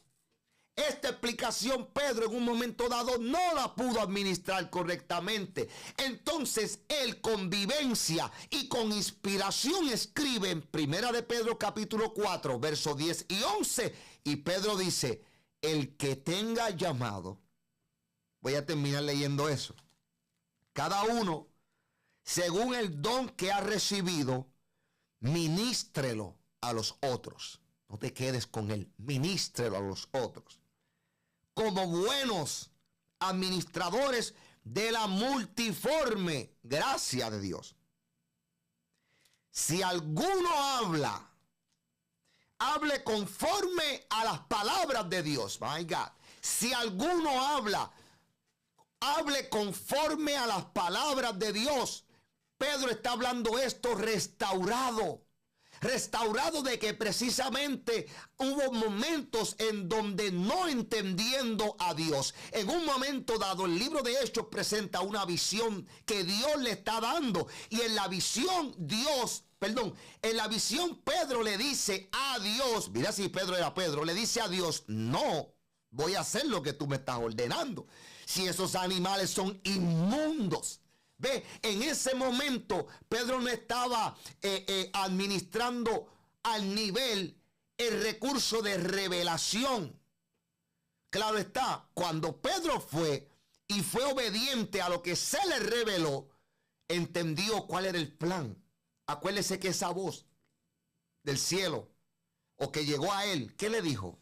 Esta explicación Pedro en un momento dado no la pudo administrar correctamente. Entonces él con vivencia y con inspiración escribe en Primera de Pedro capítulo 4 versos 10 y 11. Y Pedro dice: el que tenga llamado, voy a terminar leyendo eso, cada uno según el don que ha recibido, ministrelo a los otros. No te quedes con él, ministrelo a los otros como buenos administradores de la multiforme gracia de Dios. Si alguno habla, hable conforme a las palabras de Dios. My God. Si alguno habla, hable conforme a las palabras de Dios. Pedro está hablando esto restaurado de que precisamente hubo momentos en donde no entendiendo a Dios. En un momento dado, el libro de Hechos presenta una visión que Dios le está dando, y en la visión Pedro le dice a Dios, mira, si Pedro era Pedro, le dice a Dios: no voy a hacer lo que tú me estás ordenando, si esos animales son inmundos. Ve, en ese momento Pedro no estaba administrando al nivel el recurso de revelación. Claro está, cuando Pedro fue y fue obediente a lo que se le reveló, entendió cuál era el plan. Acuérdese que esa voz del cielo o que llegó a él, ¿qué le dijo?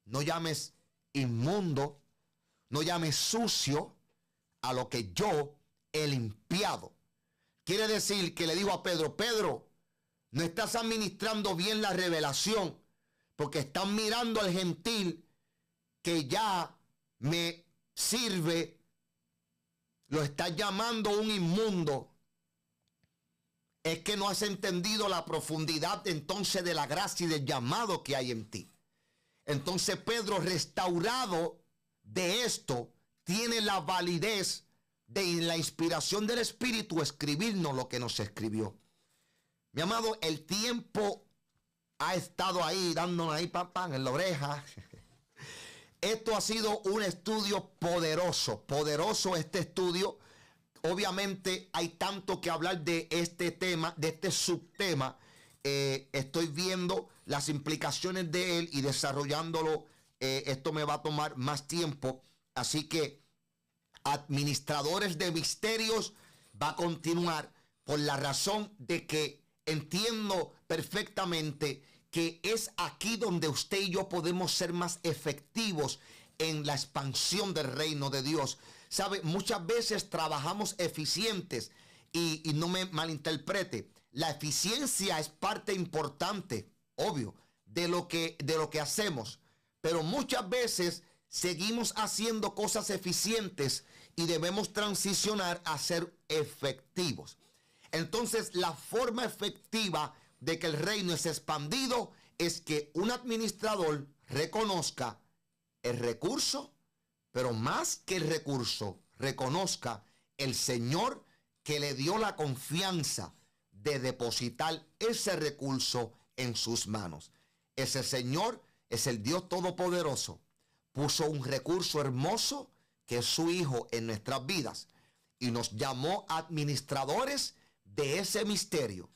No llames inmundo, no llames sucio a lo que yo he limpiado. Quiere decir que le dijo a Pedro, Pedro, no estás administrando bien la revelación, porque están mirando al gentil que ya me sirve, lo estás llamando un inmundo. Es que no has entendido la profundidad entonces de la gracia y del llamado que hay en ti. Entonces Pedro, restaurado de esto, tiene la validez de la inspiración del Espíritu escribirnos lo que nos escribió. Mi amado, el tiempo ha estado ahí, dándonos ahí pam, en la oreja. Esto ha sido un estudio poderoso, poderoso este estudio. Obviamente hay tanto que hablar de este tema, de este subtema. Estoy viendo las implicaciones de él y desarrollándolo. Esto me va a tomar más tiempo. Así que Administradores de Misterios va a continuar por la razón de que entiendo perfectamente que es aquí donde usted y yo podemos ser más efectivos en la expansión del reino de Dios. ¿Sabe? Muchas veces trabajamos eficientes y no me malinterprete. La eficiencia es parte importante, obvio, de lo que hacemos. Pero muchas veces seguimos haciendo cosas eficientes y debemos transicionar a ser efectivos. Entonces, la forma efectiva de que el reino es expandido es que un administrador reconozca el recurso, pero más que el recurso, reconozca el Señor que le dio la confianza de depositar ese recurso en sus manos. Ese Señor es el Dios Todopoderoso. Puso un recurso hermoso que es su Hijo en nuestras vidas y nos llamó administradores de ese misterio.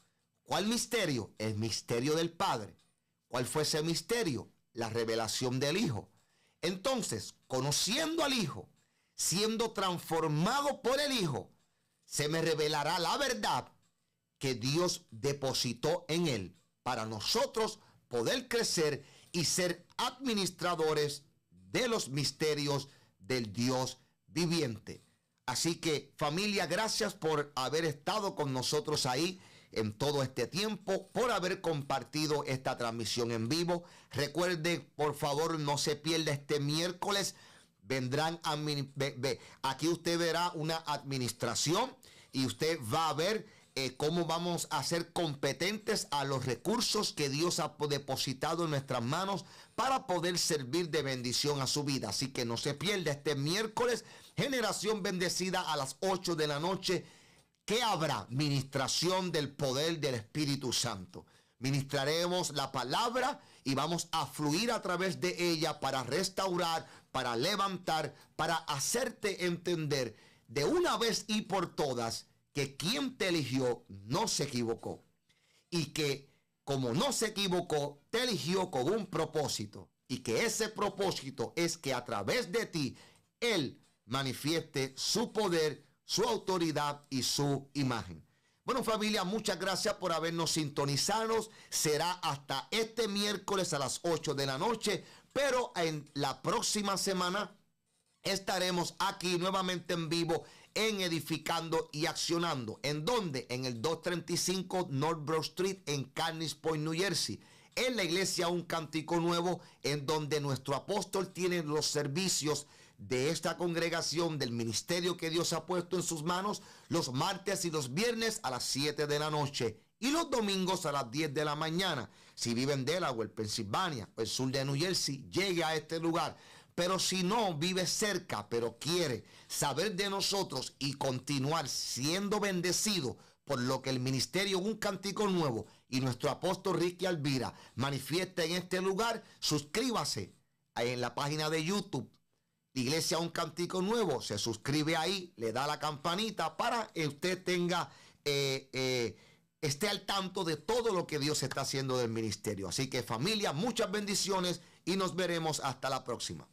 ¿Cuál misterio? El misterio del Padre. ¿Cuál fue ese misterio? La revelación del Hijo. Entonces, conociendo al Hijo, siendo transformado por el Hijo, se me revelará la verdad que Dios depositó en él para nosotros poder crecer y ser administradores de los misterios del Dios viviente. Así que, familia, gracias por haber estado con nosotros ahí en todo este tiempo, por haber compartido esta transmisión en vivo. Recuerden, por favor, no se pierda este miércoles. Vendrán aquí usted verá una administración y usted va a ver cómo vamos a ser competentes a los recursos que Dios ha depositado en nuestras manos para poder servir de bendición a su vida. Así que no se pierda este miércoles, Generación Bendecida, a las 8 de la noche. ¿Qué habrá? Ministración del poder del Espíritu Santo. Ministraremos la palabra y vamos a fluir a través de ella para restaurar, para levantar, para hacerte entender de una vez y por todas que quien te eligió no se equivocó. Y que como no se equivocó, te eligió con un propósito. Y que ese propósito es que a través de ti, Él manifieste su poder, su autoridad y su imagen. Bueno, familia, muchas gracias por habernos sintonizado. Será hasta este miércoles a las 8 de la noche, pero en la próxima semana estaremos aquí nuevamente en vivo en Edificando y Accionando. ¿En dónde? En el 235 North Broad Street en Carneys Point, New Jersey. En la iglesia Un Cántico Nuevo, en donde nuestro apóstol tiene los servicios de esta congregación, del ministerio que Dios ha puesto en sus manos, los martes y los viernes a las 7 de la noche y los domingos a las 10 de la mañana. Si vive en Delaware, Pensilvania o el sur de New Jersey, llegue a este lugar. Pero si no vive cerca, pero quiere saber de nosotros y continuar siendo bendecido por lo que el ministerio Un Cántico Nuevo y nuestro apóstol Ricky Alvira manifiesta en este lugar, suscríbase en la página de YouTube, Iglesia Un Cántico Nuevo. Se suscribe ahí, le da la campanita para que usted tenga esté al tanto de todo lo que Dios está haciendo del ministerio. Así que familia, muchas bendiciones y nos veremos hasta la próxima.